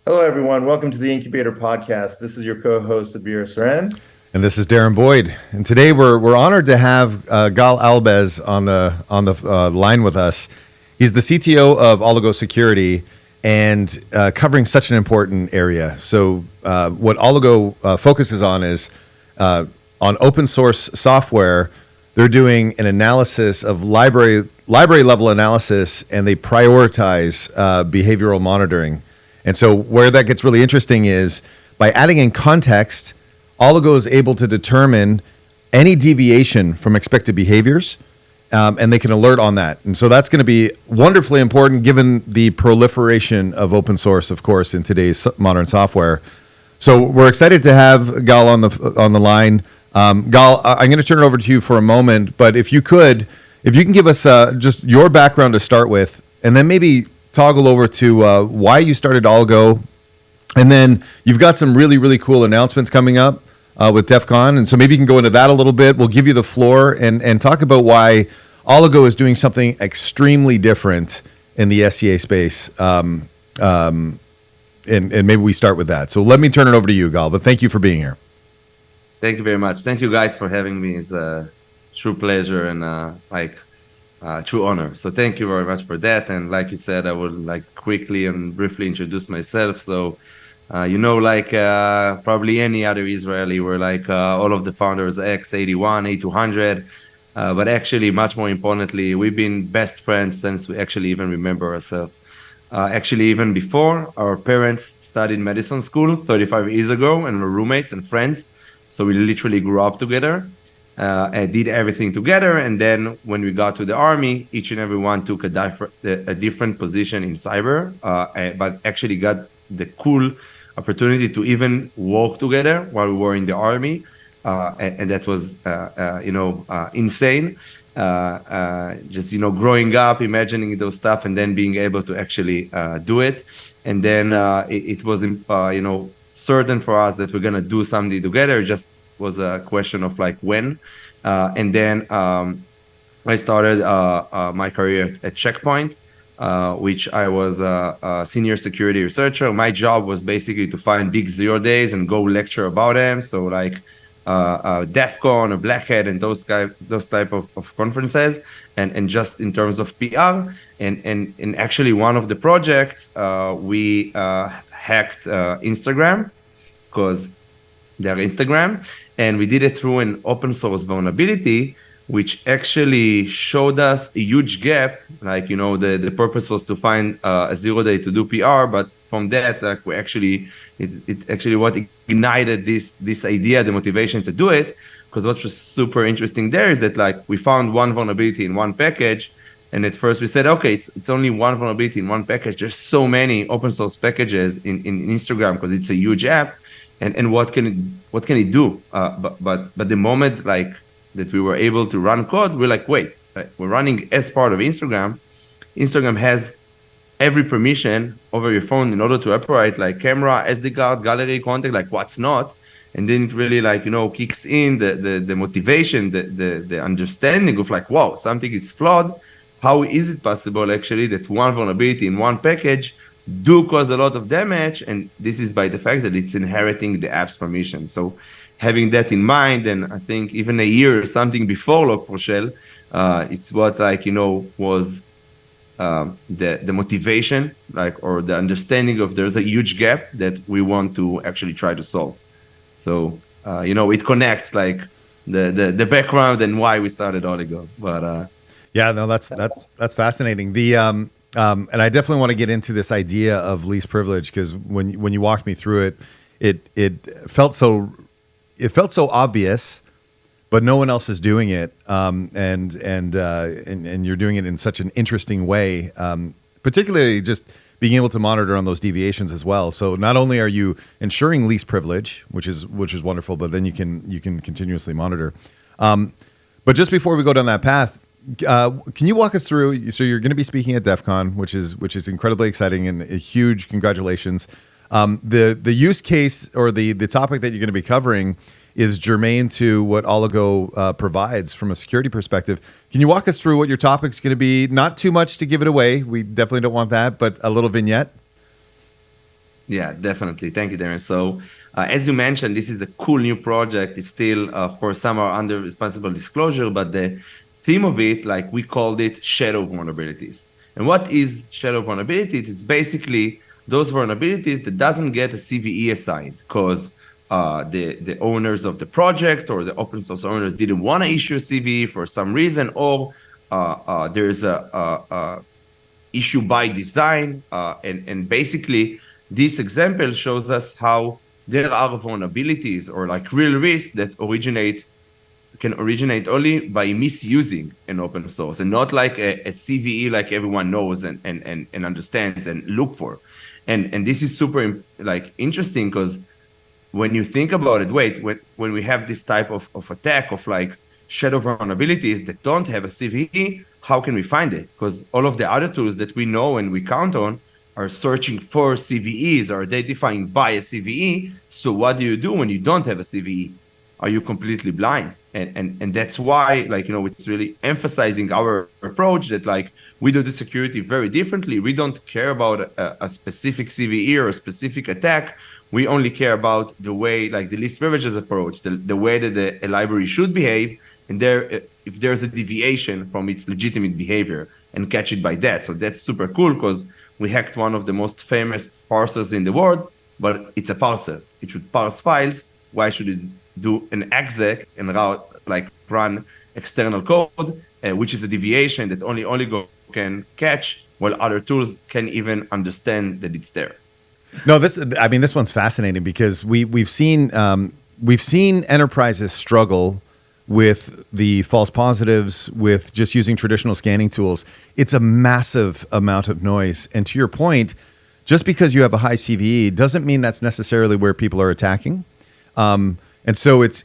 Hello, everyone. Welcome to the Incubator Podcast. This is your co-host, Satbir and Darren. And this is Darren Boyd. And today we're honored to have Gal Elbaz on the line with us. He's the CTO of Oligo Security and covering such an important area. So what Oligo focuses on is on open source software. They're doing an analysis of library level analysis, and they prioritize behavioral monitoring. And so where that gets really interesting is by adding in context, Oligo is able to determine any deviation from expected behaviors, and they can alert on that. And so that's going to be wonderfully important given the proliferation of open source, of course, in today's modern software. So we're excited to have Gal on the line. Gal, I'm going to turn it over to you for a moment, but if you can give us just your background to start with, and then maybe toggle over to why you started Oligo, and then you've got some really, really cool announcements coming up with DEF CON, and so maybe you can go into that a little bit. We'll give you the floor and talk about why Oligo is doing something extremely different in the SCA space, and maybe we start with that. So let me turn it over to you, Gal, but thank you for being here. Thank you very much. Thank you guys for having me. It's a true pleasure and true honor. So thank you very much for that. And like you said, I would like quickly and briefly introduce myself. So, probably any other Israeli, we're like all of the founders, X81, A200. But actually, much more importantly, we've been best friends since we actually even remember ourselves. Actually, even before, our parents studied medicine school 35 years ago and were roommates and friends. So we literally grew up together. And did everything together, and then when we got to the army, each and every one took a different position in cyber, but actually got the cool opportunity to even work together while we were in the army, and that was insane. Growing up, imagining those stuff, and then being able to actually do it, and then it was certain for us that we're gonna do something together. Just was a question of like when, and then I started my career at Checkpoint, which I was a senior security researcher. My job was basically to find big 0 days and go lecture about them. So like DEF CON or Black Hat and those type of conferences, and just in terms of PR, and actually one of the projects we hacked Instagram, because their Instagram, and we did it through an open source vulnerability, which actually showed us a huge gap. Like, the purpose was to find a 0 day to do PR, but from that, like it actually what ignited this idea, the motivation to do it. Because what was super interesting there is that like we found one vulnerability in one package, and at first we said, okay, it's only one vulnerability in one package. There's so many open source packages in Instagram because it's a huge app. And what can it do? But the moment like that we were able to run code, we're like, wait, we're running as part of Instagram. Instagram has every permission over your phone in order to operate, like camera, SD card, gallery, contact, like what's not. And then it really kicks in the motivation, the understanding of like, wow, something is flawed. How is it possible actually that one vulnerability in one package do cause a lot of damage? And this is by the fact that it's inheriting the app's permission. So having that in mind, and I think even a year or something before Log4Shell, it's what was the motivation, or the understanding of there's a huge gap that we want to actually try to solve. So it connects like the background and why we started Oligo. But that's fascinating. And I definitely want to get into this idea of least privilege, because when you walked me through it, it felt so obvious, but no one else is doing it, and you're doing it in such an interesting way, particularly just being able to monitor on those deviations as well. So not only are you ensuring least privilege, which is wonderful, but then you can continuously monitor. But just before we go down that path, can you walk us through? So you're going to be speaking at DEF CON, which is incredibly exciting, and a huge congratulations. The use case or the topic that you're going to be covering is germane to what Oligo provides from a security perspective. Can you walk us through what your topic's going to be? Not too much to give it away. We definitely don't want that, but a little vignette. Yeah, definitely. Thank you, Darren. So, as you mentioned, this is a cool new project. It's still, for some are under responsible disclosure, but the theme of it, like we called it shadow vulnerabilities. And what is shadow vulnerabilities? It's basically those vulnerabilities that doesn't get a CVE assigned because the owners of the project or the open source owners didn't want to issue a CVE for some reason, or there's a issue by design. And basically, this example shows us how there are vulnerabilities or like real risks that can originate only by misusing an open source and not like a CVE like everyone knows and understands and look for. And this is super like interesting because when you think about it, when we have this type of attack of like shadow vulnerabilities that don't have a CVE, how can we find it? Because all of the other tools that we know and we count on are searching for CVEs or identifying by a CVE. So what do you do when you don't have a CVE? Are you completely blind? And that's why, like, it's really emphasizing our approach that like we do the security very differently. We don't care about a specific CVE or a specific attack. We only care about the way, like the least privileges approach, the way that a library should behave, and if there's a deviation from its legitimate behavior, and catch it by that. So that's super cool because we hacked one of the most famous parsers in the world, but it's a parser. It should parse files. Why should it do an exec and run external code, which is a deviation that only Oligo can catch, while other tools can even understand that it's there. No, this one's fascinating because we've seen enterprises struggle with the false positives, with just using traditional scanning tools. It's a massive amount of noise. And to your point, just because you have a high CVE doesn't mean that's necessarily where people are attacking. And so it's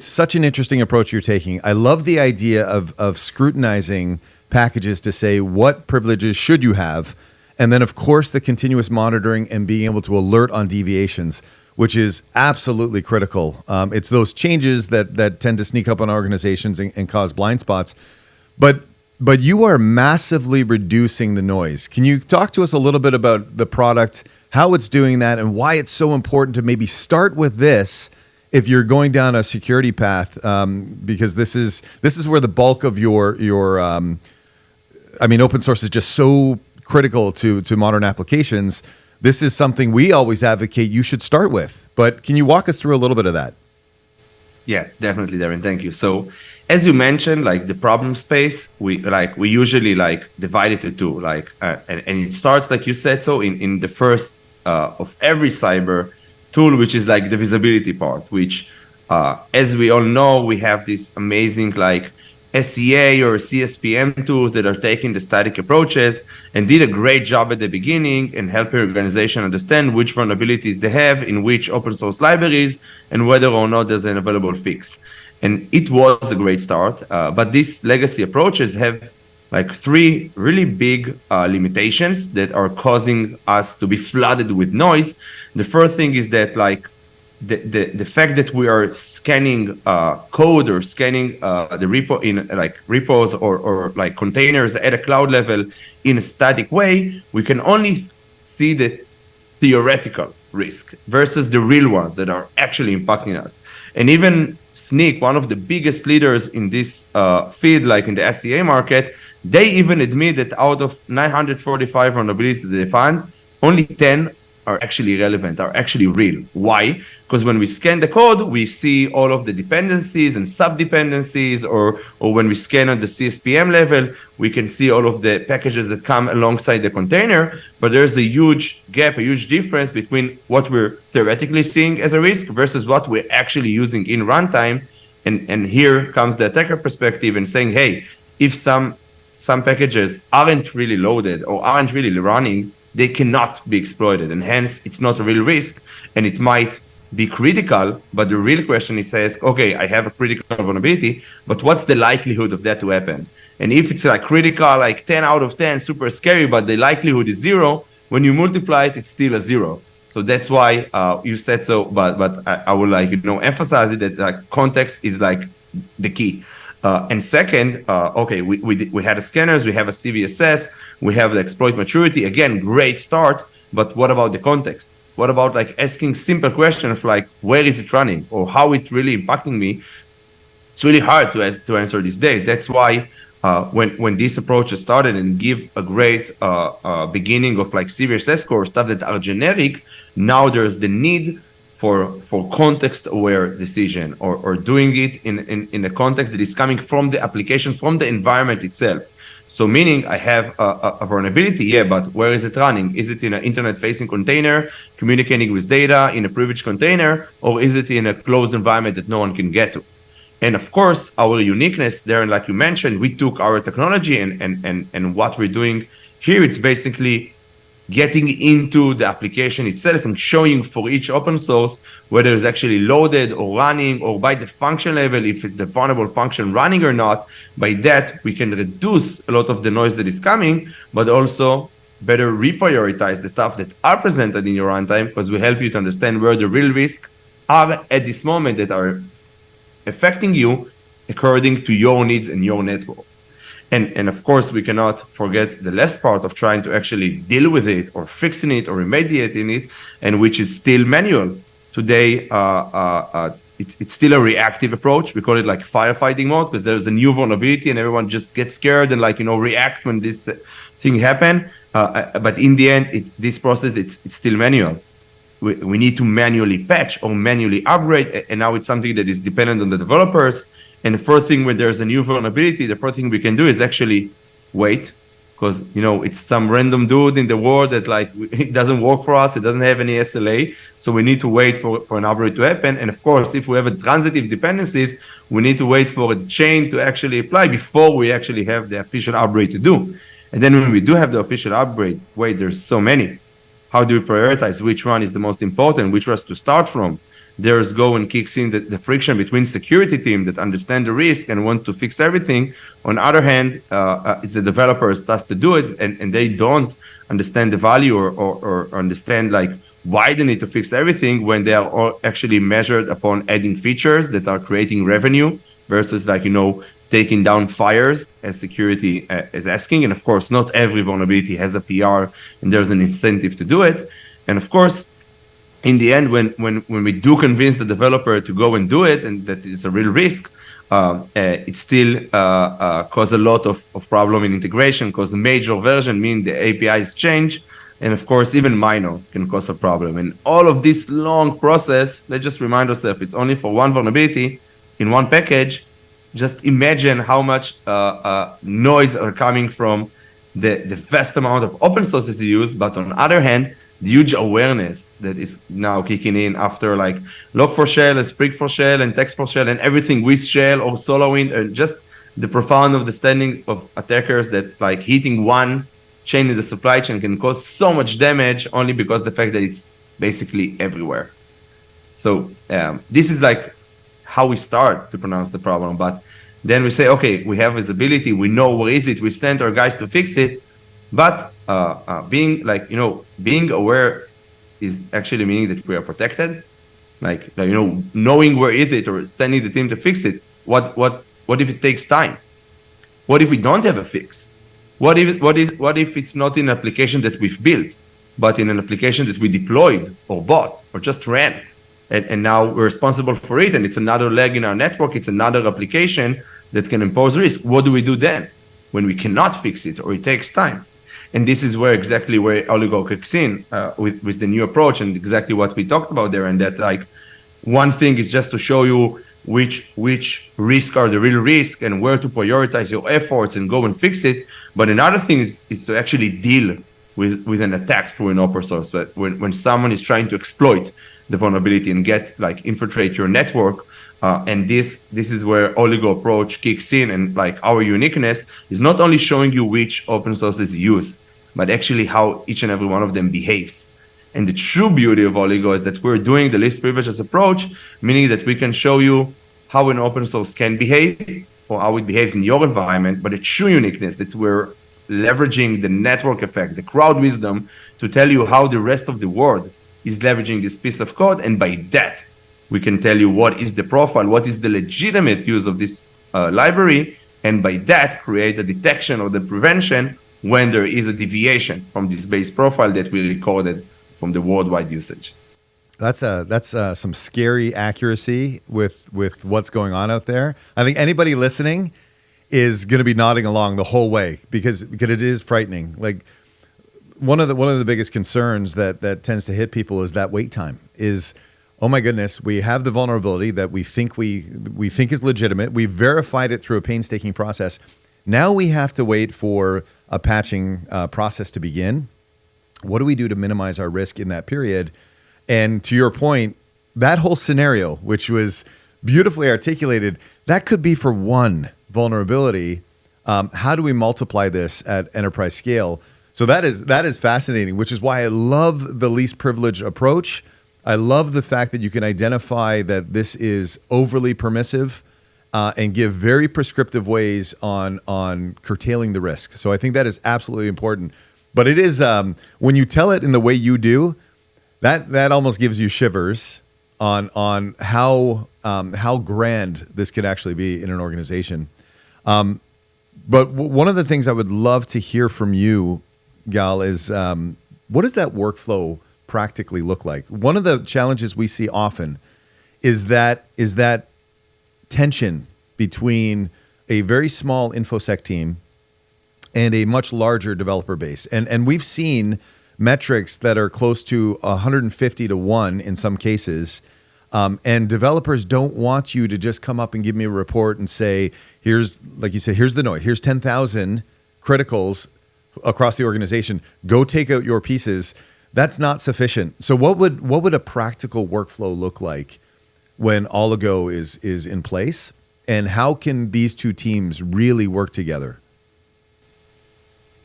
such an interesting approach you're taking. I love the idea of scrutinizing packages to say what privileges should you have, and then of course the continuous monitoring and being able to alert on deviations, which is absolutely critical. It's those changes that tend to sneak up on organizations and cause blind spots. But you are massively reducing the noise. Can you talk to us a little bit about the product, how it's doing that, and why it's so important to maybe start with this if you're going down a security path? Because this is where the bulk of your open source is just so critical to modern applications. This is something we always advocate you should start with. But can you walk us through a little bit of that? Yeah, definitely, Darren. Thank you. So, as you mentioned, like the problem space, we usually divide it into two. And it starts, like you said, so in the first of every cyber tool, which is like the visibility part. Which, as we all know, we have this amazing SEA or CSPM tools that are taking the static approaches and did a great job at the beginning and help your organization understand which vulnerabilities they have in which open source libraries and whether or not there's an available fix. And it was a great start, but these legacy approaches have three really big limitations that are causing us to be flooded with noise. The first thing is that the fact that we are scanning code or scanning the repo in repos or containers at a cloud level in a static way, we can only see the theoretical risk versus the real ones that are actually impacting us. And even Snyk, one of the biggest leaders in this field, like in the SEA market, they even admit that out of 945 vulnerabilities that they found, only 10 are actually relevant, are actually real. Why? Because when we scan the code, we see all of the dependencies and sub-dependencies, or when we scan at the CSPM level, we can see all of the packages that come alongside the container. But there's a huge gap, a huge difference between what we're theoretically seeing as a risk versus what we're actually using in runtime. And here comes the attacker perspective and saying, hey, if some packages aren't really loaded or aren't really running, they cannot be exploited, and hence it's not a real risk, and it might be critical, but the real question is says, okay, I have a critical vulnerability, but what's the likelihood of that to happen? And if it's critical, 10 out of 10, super scary, but the likelihood is 0, when you multiply it, it's still a 0. So that's why you said so, but I would like emphasize it that like context is like the key. And second, okay, we had a scanners, we have a CVSS, we have the exploit maturity. Again, great start, but what about the context? What about like asking simple questions like where is it running or how it really impacting me? It's really hard to answer these days. That's why when this approach started and give a great beginning of like CVSS core stuff that are generic, now there's the need for context aware decision or doing it in a context that is coming from the application, from the environment itself. So meaning I have a vulnerability, yeah, but where is it running? Is it in an internet facing container, communicating with data in a privileged container, or is it in a closed environment that no one can get to? And of course, our uniqueness there, and like you mentioned, we took our technology and what we're doing here, it's basically getting into the application itself and showing for each open source whether it's actually loaded or running, or by the function level, if it's a vulnerable function running or not. By that, we can reduce a lot of the noise that is coming, but also better reprioritize the stuff that are presented in your runtime, because we help you to understand where the real risks are at this moment that are affecting you according to your needs and your network. And of course, we cannot forget the last part of trying to actually deal with it or fixing it or remediating it, and which is still manual. Today, it's still a reactive approach. We call it like firefighting mode, because there's a new vulnerability and everyone just gets scared and like, react when this thing happen. But in the end, this process, it's still manual. We need to manually patch or manually upgrade. And now it's something that is dependent on the developers. And the first thing, when there's a new vulnerability, the first thing we can do is actually wait, because it's some random dude in the world that like it doesn't work for us. It doesn't have any SLA, so we need to wait for an upgrade to happen. And of course, if we have a transitive dependencies, we need to wait for the chain to actually apply before we actually have the official upgrade to do. And then when we do have the official upgrade, wait, there's so many. How do we prioritize which one is the most important, which was to start from? There's go and kicks in the friction between security team that understand the risk and want to fix everything. On the other hand, it's the developers tasked to do it, and they don't understand the value or understand like why they need to fix everything when they are all actually measured upon adding features that are creating revenue versus like, taking down fires as security is asking. And of course, not every vulnerability has a PR and there's an incentive to do it. And of course, in the end, when we do convince the developer to go and do it, and that is a real risk, it still cause a lot of problem in integration, because a major version means the APIs change, and of course, even minor can cause a problem. And all of this long process, let's just remind ourselves, it's only for one vulnerability in one package. Just imagine how much noise are coming from the vast amount of open sources you use, but on the other hand, the huge awareness that is now kicking in after like Log4Shell and Spring4Shell and Text4Shell and everything with Shell or SolarWinds, and just the profound understanding of attackers that like hitting one chain in the supply chain can cause so much damage only because the fact that it's basically everywhere. So this is like how we start to pronounce the problem. But then we say, okay, we have visibility, we know where is it, we send our guys to fix it. But being aware is actually meaning that we are protected. Knowing where is it or sending the team to fix it. What if it takes time? What if we don't have a fix? What if it's not in an application that we've built, but in an application that we deployed or bought or just ran? And now we're responsible for it, and it's another leg in our network. It's another application that can impose risk. What do we do then when we cannot fix it or it takes time? And this is where Oligo kicks in with the new approach, and exactly what we talked about there. And that like one thing is just to show you which risks are the real risk and where to prioritize your efforts and go and fix it. But another thing is to actually deal with an attack through an open source. But when someone is trying to exploit the vulnerability and infiltrate your network, and this is where Oligo approach kicks in, and like our uniqueness is not only showing you which open sources use, but actually how each and every one of them behaves. And the true beauty of Oligo is that we're doing the least privileges approach, meaning that we can show you how an open source can behave or how it behaves in your environment, but a true uniqueness that we're leveraging the network effect, the crowd wisdom, to tell you how the rest of the world is leveraging this piece of code. And by that, we can tell you what is the profile, what is the legitimate use of this library. And by that, create a detection or the prevention when there is a deviation from this base profile that we recorded from the worldwide usage. That's some scary accuracy with what's going on out there. I think anybody listening is going to be nodding along the whole way because it is frightening. Like one of the biggest concerns that tends to hit people is that wait time is, oh my goodness, we have the vulnerability that we think is legitimate. We've verified it through a painstaking process. Now we have to wait for a patching process to begin. What do we do to minimize our risk in that period? And to your point, that whole scenario, which was beautifully articulated, that could be for one vulnerability. How do we multiply this at enterprise scale? So that is fascinating, which is why I love the least privileged approach. I love the fact that you can identify that this is overly permissive and give very prescriptive ways on curtailing the risk. So I think that is absolutely important. But it is when you tell it in the way you do, that almost gives you shivers on how grand this could actually be in an organization. But one of the things I would love to hear from you, Gal, is what does that workflow practically look like? One of the challenges we see often is that tension between a very small InfoSec team and a much larger developer base. And we've seen metrics that are close to 150 to 1 in some cases. And developers don't want you to just come up and give me a report and say, here's, like you say, here's the noise. Here's 10,000 criticals across the organization. Go take out your pieces. That's not sufficient. So what would a practical workflow look like when Oligo is in place? And how can these two teams really work together?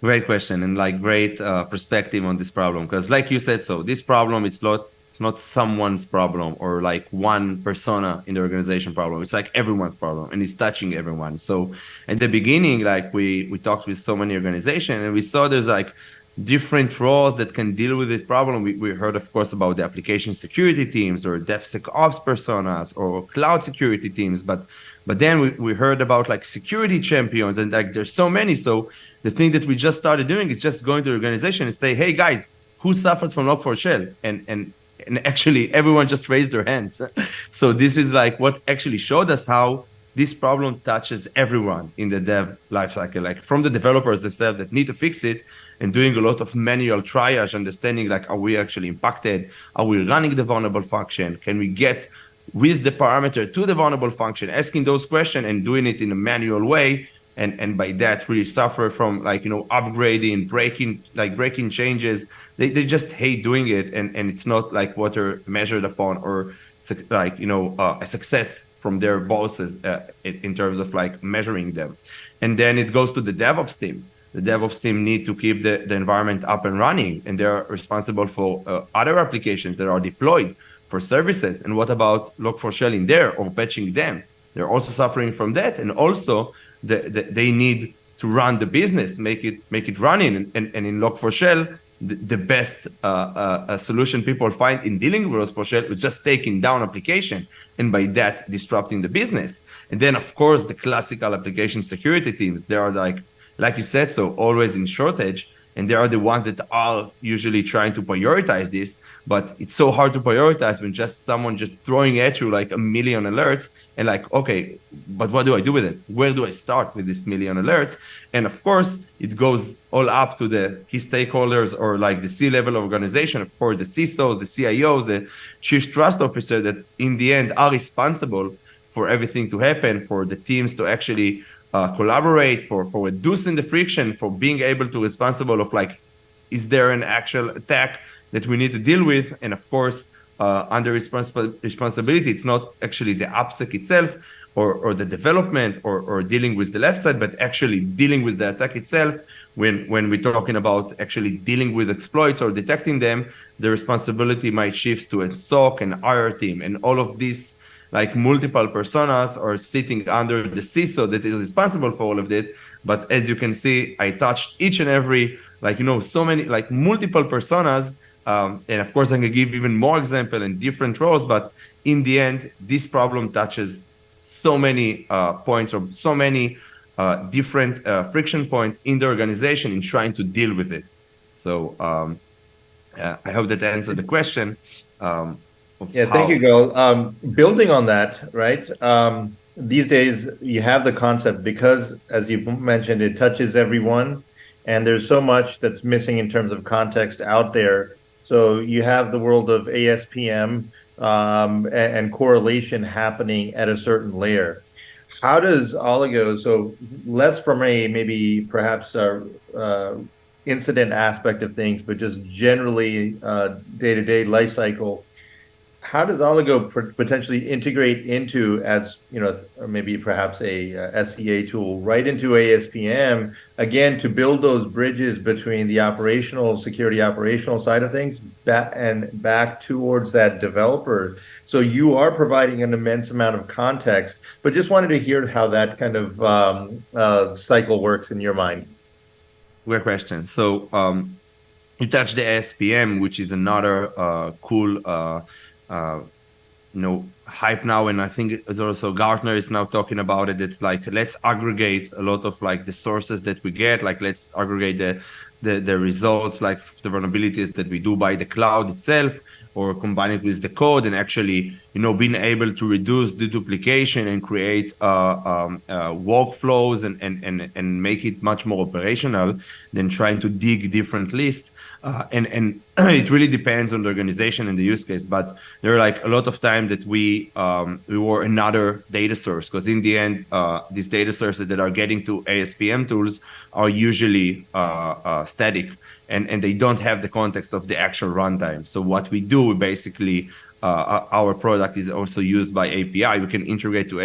Great question and like great perspective on this problem, because like you said, so this problem, it's not someone's problem or like one persona in the organization problem. It's like everyone's problem and it's touching everyone. So at the beginning, like we talked with so many organizations and we saw there's like different roles that can deal with this problem. We heard, of course, about the application security teams or DevSecOps personas or cloud security teams, but then we heard about like security champions and like there's so many. So the thing that we just started doing is just going to the organization and say, hey guys, who suffered from Log4Shell? And actually everyone just raised their hands. So this is like what actually showed us how this problem touches everyone in the dev lifecycle, like from the developers themselves that need to fix it and doing a lot of manual triage, understanding like, are we actually impacted? Are we running the vulnerable function? Can we get with the parameter to the vulnerable function, asking those questions and doing it in a manual way? And by that really suffer from like, upgrading, breaking changes. They just hate doing it. And it's not like what they're measured upon or like, a success from their bosses in terms of like measuring them. And then it goes to the DevOps team. The DevOps team need to keep the environment up and running, and they're responsible for other applications that are deployed for services. And what about Log4Shell in there or patching them? They're also suffering from that. And also they need to run the business, make it running. And in Log4Shell, the best solution people find in dealing with Log4Shell is just taking down application, and by that disrupting the business. And then of course the classical application security teams, they are like you said, so always in shortage, and they are the ones that are usually trying to prioritize this. But it's so hard to prioritize when someone just throwing at you like a million alerts and like, okay, but what do I do with it? Where do I start with this million alerts? And of course, it goes all up to the key stakeholders or like the C-level organization, of course, the CISOs, the CIOs, the chief trust officer that in the end are responsible for everything to happen, for the teams to actually collaborate, for reducing the friction, for being able to responsible of like, is there an actual attack that we need to deal with? And of course, under responsibility, it's not actually the AppSec itself or the development or dealing with the left side, but actually dealing with the attack itself. When we're talking about actually dealing with exploits or detecting them, the responsibility might shift to a SOC and IR team. And all of these like multiple personas are sitting under the CISO that is responsible for all of that. But as you can see, I touched each and every, so many, like multiple personas And of course, I can give even more example in different roles, but in the end, this problem touches so many points or so many different friction points in the organization in trying to deal with it. So I hope that answered the question. Of Yeah, thank how. you, Gal. Building on that, right? These days, you have the concept because, as you mentioned, it touches everyone, and there's so much that's missing in terms of context out there. So you have the world of ASPM and correlation happening at a certain layer. How does Oligo, so less from a maybe perhaps incident aspect of things, but just generally day-to-day life cycle, how does Oligo potentially integrate into, as you know, or maybe perhaps a SCA tool right into ASPM again to build those bridges between the operational security operational side of things back towards that developer? So you are providing an immense amount of context, but just wanted to hear how that kind of cycle works in your mind. Great question. So you touched the ASPM, which is another cool hype now, and I think it's also Gartner is now talking about it. It's like, let's aggregate a lot of like the sources that we get, like let's aggregate the results, like the vulnerabilities that we do by the cloud itself, or combine it with the code, and actually being able to reduce the duplication and create workflows and make it much more operational than trying to dig different lists. And it really depends on the organization and the use case, but there are like a lot of time that we were another data source, because in the end, these data sources that are getting to ASPM tools are usually static, and they don't have the context of the actual runtime. So what we do, we basically, our product is also used by API. We can integrate to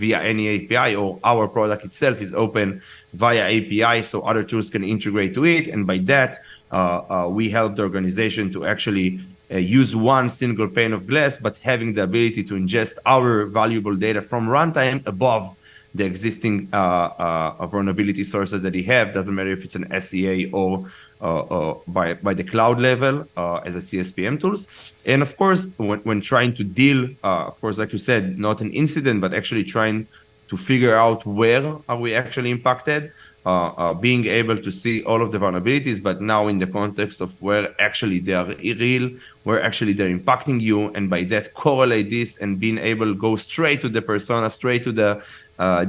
via any API, or our product itself is open via API, so other tools can integrate to it, and by that, we help the organization to actually use one single pane of glass, but having the ability to ingest our valuable data from runtime above the existing vulnerability sources that they have. Doesn't matter if it's an SCA or by the cloud level as a CSPM tools. And of course, when trying to deal, of course, like you said, not an incident, but actually trying to figure out where are we actually impacted. Being able to see all of the vulnerabilities, but now in the context of where actually they are real, where actually they're impacting you, and by that correlate this and being able to go straight to the persona, straight to the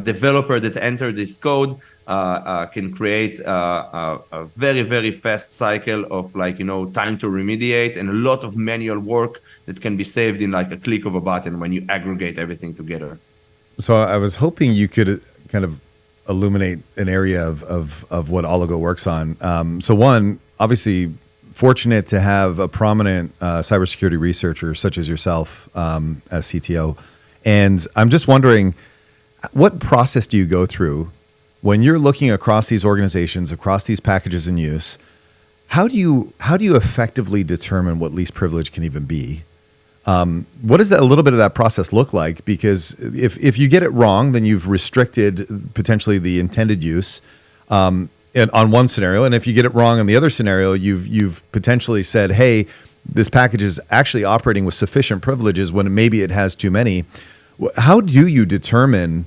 developer that entered this code, can create a very, very fast cycle of time to remediate, and a lot of manual work that can be saved in like a click of a button when you aggregate everything together. So I was hoping you could kind of illuminate an area of what Oligo works on. So one, obviously fortunate to have a prominent cybersecurity researcher such as yourself as CTO. And I'm just wondering, what process do you go through when you're looking across these organizations, across these packages in use? How do you effectively determine what least privilege can even be? What does a little bit of that process look like? Because if you get it wrong, then you've restricted potentially the intended use on one scenario, and if you get it wrong in the other scenario, you've potentially said, "Hey, this package is actually operating with sufficient privileges when maybe it has too many." How do you determine?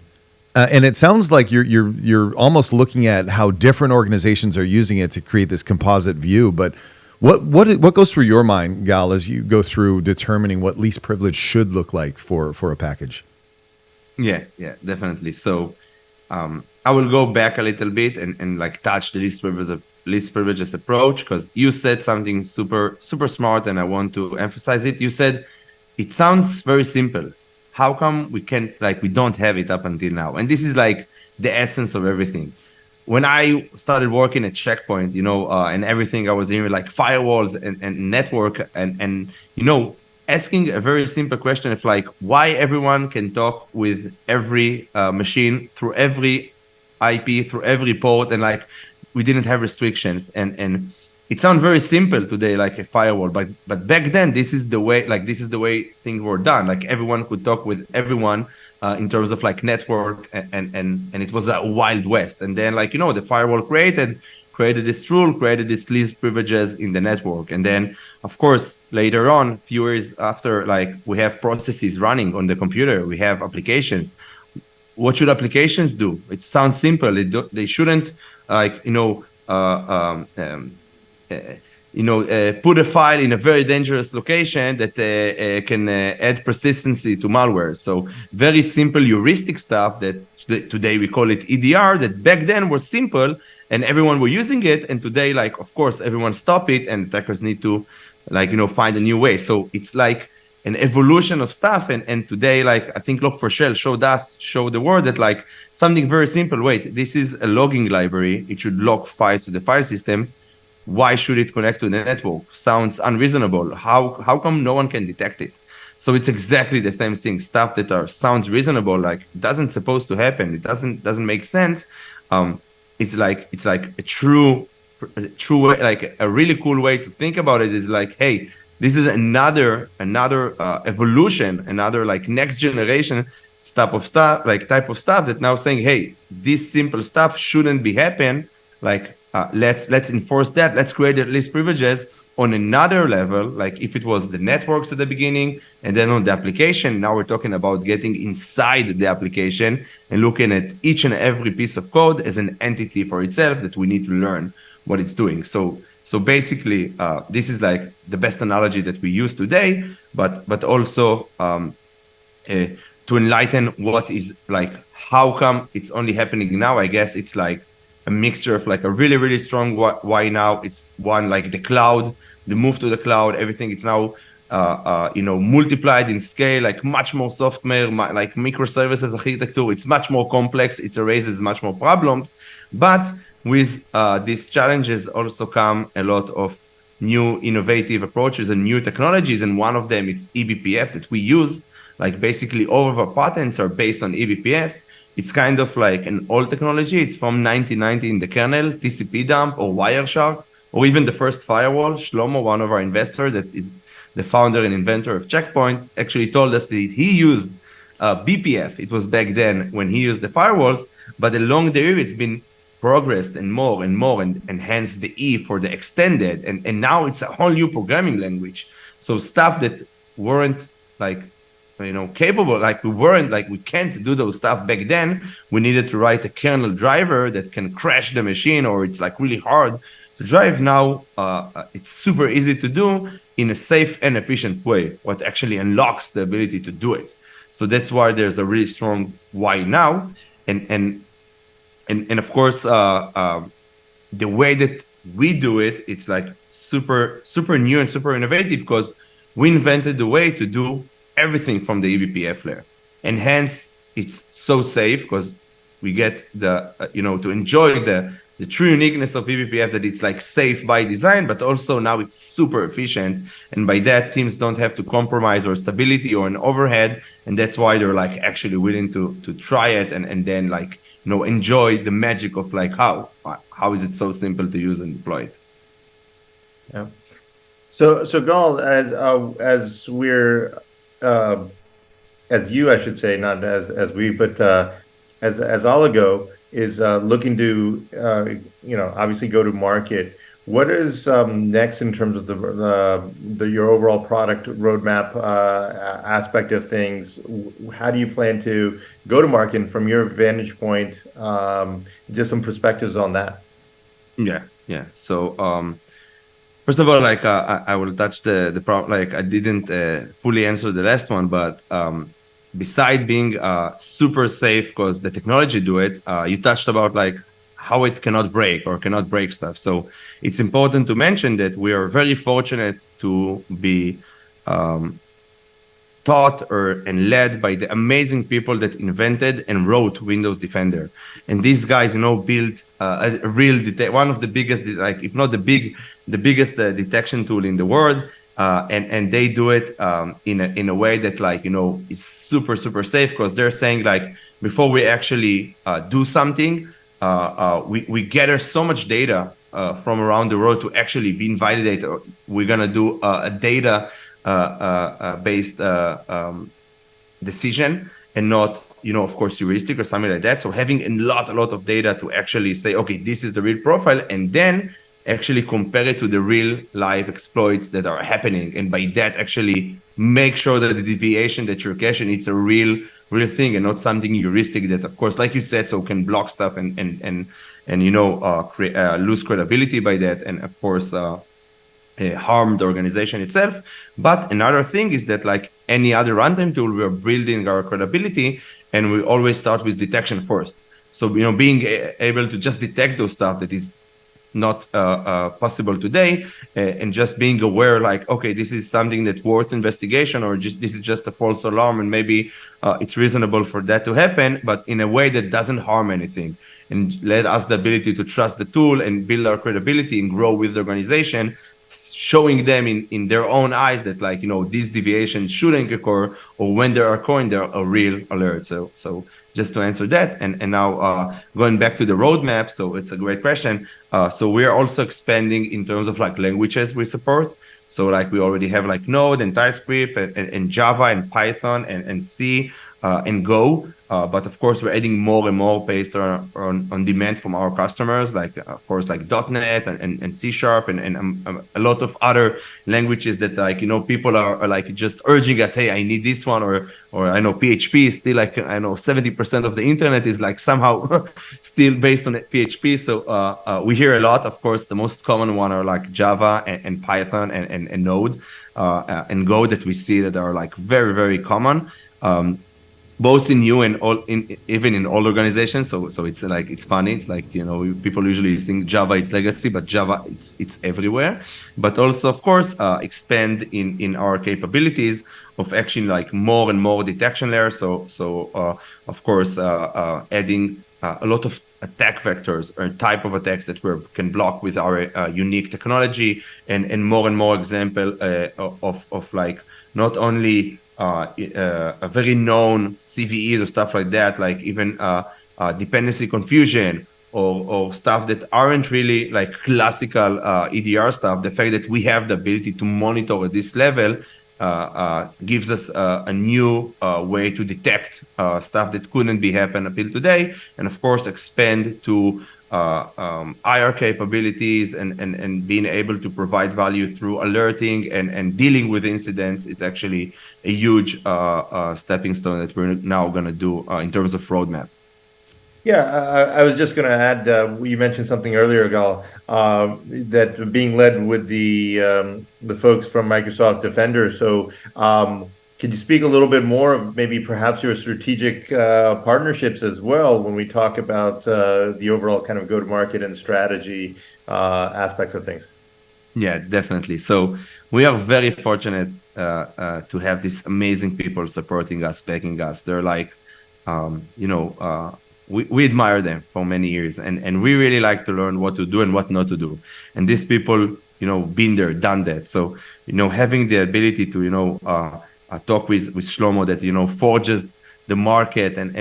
And it sounds like you're almost looking at how different organizations are using it to create this composite view, but what goes through your mind, Gal, as you go through determining what least privilege should look like for a package? Yeah, definitely. So I will go back a little bit and like touch the least privileges approach, because you said something super smart, and I want to emphasize it. You said it sounds very simple. How come we don't have it up until now? And this is like the essence of everything. When I started working at Checkpoint, and everything, I was hearing like firewalls and network and asking a very simple question of like, why everyone can talk with every machine through every IP, through every port, and like we didn't have restrictions. And it sounds very simple today, like a firewall, but back then this is the way things were done. Like everyone could talk with everyone in terms of like network, and it was a wild west. And then the firewall created created this rule, created these least privileges in the network. And then, of course, later on, few years after, like we have processes running on the computer, we have applications. What should applications do? It sounds simple. They shouldn't like, put a file in a very dangerous location that can add persistency to malware. So very simple heuristic stuff that today we call it EDR, that back then was simple and everyone were using it. And today, like, of course, everyone stop it and attackers need to like, find a new way. So it's like an evolution of stuff. And today, like, I think Log4Shell showed the world that like something very simple. Wait, this is a logging library. It should log files to the file system. Why should it connect to the network? Sounds unreasonable. How come no one can detect it? So it's exactly the same thing. Stuff that sounds reasonable, like doesn't supposed to happen. It doesn't make sense. It's like a true way, like a really cool way to think about it is like, hey, this is another evolution, another like next generation type of stuff that now saying, hey, this simple stuff shouldn't be happen. Like let's enforce that. Let's create at least privileges on another level. Like if it was the networks at the beginning and then on the application, now we're talking about getting inside the application and looking at each and every piece of code as an entity for itself that we need to learn what it's doing. So basically, this is like the best analogy that we use today, but also to enlighten what is like, how come it's only happening now? I guess it's like a mixture of like a really, really strong why now. It's one, like the cloud, the move to the cloud, everything. It's now, multiplied in scale, like much more software, like microservices architecture. It's much more complex. It raises much more problems. But with these challenges also come a lot of new innovative approaches and new technologies. And one of them is eBPF that we use. Like basically all of our patents are based on eBPF. It's kind of like an old technology. It's from 1990 in the kernel, TCP dump or Wireshark, or even the first firewall. Shlomo, one of our investors that is the founder and inventor of Checkpoint, actually told us that he used BPF. It was back then when he used the firewalls, but along the year it's been progressed and more and hence the E for the extended. And now it's a whole new programming language. So stuff that weren't like, capable, like we can't do those stuff back then. We needed to write a kernel driver that can crash the machine, or it's like really hard to drive. Now it's super easy to do in a safe and efficient way, what actually unlocks the ability to do it. So that's why there's a really strong why now. And of course, the way that we do it, it's like super new and super innovative because we invented the way to do everything from the eBPF layer. And hence it's so safe because we get the, to enjoy the true uniqueness of eBPF, that it's like safe by design, but also now it's super efficient. And by that, teams don't have to compromise or stability or an overhead. And that's why they're like actually willing to try it and then like, enjoy the magic of like, how is it so simple to use and deploy it? Yeah. So Gal, as we're, as you, I should say, not as we, but as Oligo is looking to, obviously go to market. What is next in terms of your overall product roadmap aspect of things? How do you plan to go to market? And from your vantage point, just some perspectives on that. Yeah. So first of all, like I will touch the problem. Like I didn't fully answer the last one, but beside being super safe because the technology do it, you touched about like how it cannot break or cannot break stuff. So it's important to mention that we are very fortunate to be taught and led by the amazing people that invented and wrote Windows Defender. And these guys, built a real one of the biggest, like if not the biggest detection tool in the world. And they do it in a way that like, is super safe because they're saying like before we actually do something, we gather so much data from around the world to actually be validated. We're gonna do a data based decision and not of course, heuristic or something like that. So having a lot of data to actually say, okay, this is the real profile, and then actually compare it to the real live exploits that are happening. And by that, actually make sure that the deviation that you're caching, it's a real thing and not something heuristic that, of course, like you said, so can block stuff and lose credibility by that. And of course, harm the organization itself. But another thing is that, like any other runtime tool, we are building our credibility, and we always start with detection first. So being able to just detect those stuff that is not possible today, and just being aware, like, okay, this is something that's worth investigation, or just this is just a false alarm, and maybe it's reasonable for that to happen, but in a way that doesn't harm anything, and let us the ability to trust the tool and build our credibility and grow with the organization, showing them in their own eyes that, like, these deviations shouldn't occur, or when they're occurring, they're a real alert. So just to answer that, and now going back to the roadmap, so it's a great question. So we're also expanding in terms of like languages we support. So like we already have like Node and TypeScript and Java and Python and C and Go. But of course, we're adding more and more based on demand from our customers, like of course, like .NET and C# and a lot of other languages that, like, people are like just urging us, hey, I need this one, or I know PHP is still, like, I know 70% of the internet is like somehow still based on PHP. So we hear a lot. Of course, the most common one are like Java and Python and Node and Go, that we see that are like very, very common. Both in new and even in old organizations. So it's like, it's funny. It's like, people usually think Java is legacy, but Java, it's everywhere. But also, of course, expand in our capabilities of actually like more and more detection layers. So of course, adding a lot of attack vectors or type of attacks that we can block with our unique technology, and more example of like not only a very known CVEs or stuff like that, like even dependency confusion or stuff that aren't really like classical EDR stuff. The fact that we have the ability to monitor at this level gives us a new way to detect stuff that couldn't be happen until today, and of course expand to IR capabilities and being able to provide value through alerting and dealing with incidents is actually a huge stepping stone that we're now going to do in terms of roadmap. Yeah, I was just going to add, you mentioned something earlier, Gal, that being led with the folks from Microsoft Defender. So can you speak a little bit more of maybe perhaps your strategic partnerships as well when we talk about the overall kind of go-to-market and strategy aspects of things? Yeah, definitely. So we are very fortunate to have these amazing people supporting us, backing us. They're like, we admire them for many years, and we really like to learn what to do and what not to do. And these people, been there, done that. So, having the ability to, talk with Shlomo that, forges the market and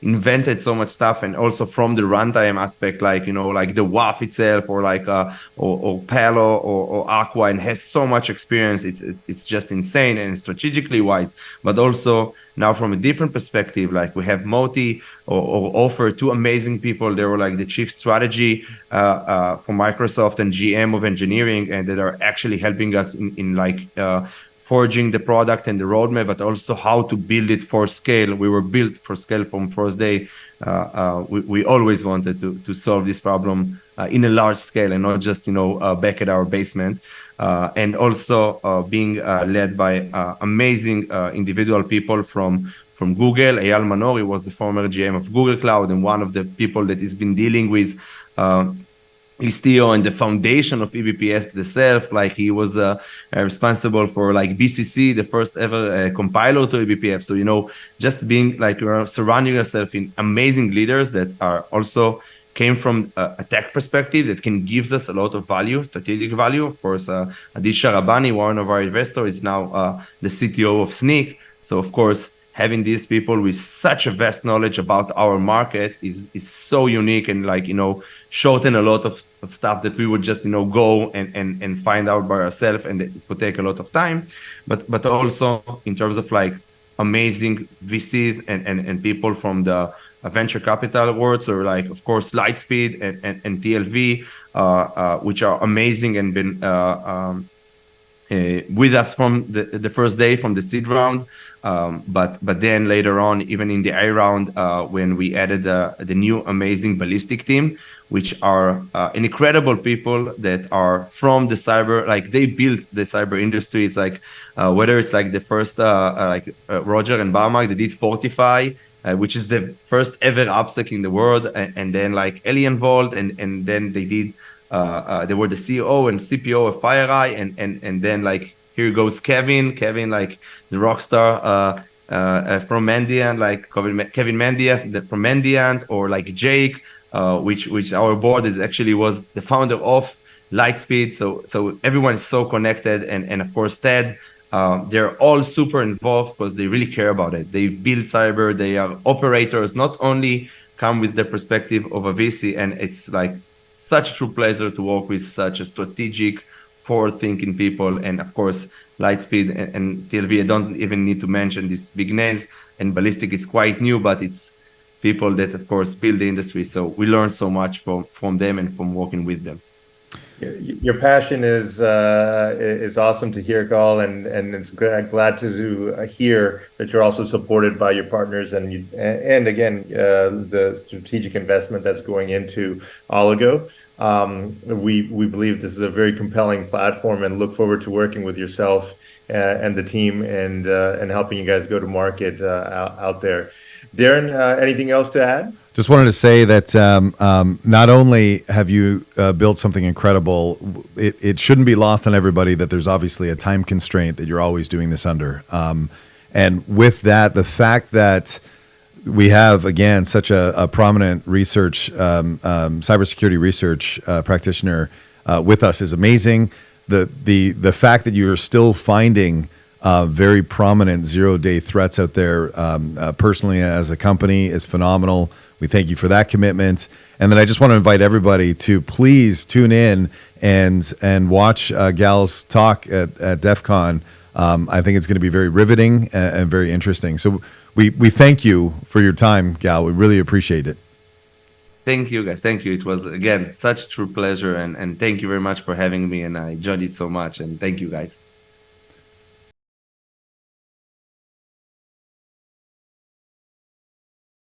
invented so much stuff, and also from the runtime aspect, like like the WAF itself, or like or Palo or Aqua, and has so much experience. It's just insane, and strategically wise, but also now from a different perspective, like we have Moti or Ofer, two amazing people. They were like the chief strategy for Microsoft and GM of engineering, and that are actually helping us in like forging the product and the roadmap, but also how to build it for scale. We were built for scale from first day. We always wanted to solve this problem in a large scale, and not just back at our basement. And also being led by amazing individual people from Google. Eyal Manori was the former GM of Google Cloud, and one of the people that has been dealing with Istio and the foundation of eBPF itself. Like he was responsible for like BCC, the first ever compiler to eBPF. So, just being like surrounding yourself in amazing leaders that are also came from a tech perspective that can gives us a lot of value, strategic value. Of course, Adi Sharabani, one of our investors, is now the CTO of Sneak. So of course, having these people with such a vast knowledge about our market is so unique, and like, shorten a lot of stuff that we would just, go and find out by ourselves, and it would take a lot of time. But also in terms of like amazing VCs and people from the venture capital world. So like, of course, Lightspeed and TLV, which are amazing and been with us from the first day from the seed round. But then later on, even in the A round, when we added the new amazing ballistic team, which are an incredible people that are from the cyber, like they built the cyber industry. It's like whether it's like the first Roger and Barmack, they did Fortify, which is the first ever AppSec in the world, and then like Alien Vault, and then they did. They were the CEO and CPO of FireEye, and then like here goes Kevin, like the rock star from Mandiant, like Kevin Mandiant from Mandiant, or like Jake, which our board is actually was the founder of Lightspeed. So everyone is so connected, and of course Ted. They're all super involved because they really care about it. They build cyber. They are operators, not only come with the perspective of a VC, and it's like such a true pleasure to work with such a strategic, forward-thinking people. And of course, Lightspeed and TLV, I don't even need to mention these big names. And Ballistic is quite new, but it's people that, of course, build the industry. So we learn so much from them and from working with them. Your passion is awesome to hear, Gal, and it's glad to hear that you're also supported by your partners and again the strategic investment that's going into Oligo. We believe this is a very compelling platform and look forward to working with yourself and the team and helping you guys go to market out there. Darren, anything else to add? Just wanted to say that not only have you built something incredible, it shouldn't be lost on everybody that there's obviously a time constraint that you're always doing this under. And with that, the fact that we have, again, such a prominent research, cybersecurity research practitioner with us is amazing. The fact that you're still finding very prominent zero-day threats out there personally as a company is phenomenal. We thank you for that commitment. And then I just want to invite everybody to please tune in and watch Gal's talk at DEF CON. I think it's going to be very riveting and very interesting. So we thank you for your time, Gal. We really appreciate it. Thank you, guys. Thank you. It was, again, such a true pleasure. And thank you very much for having me. And I enjoyed it so much. And thank you, guys.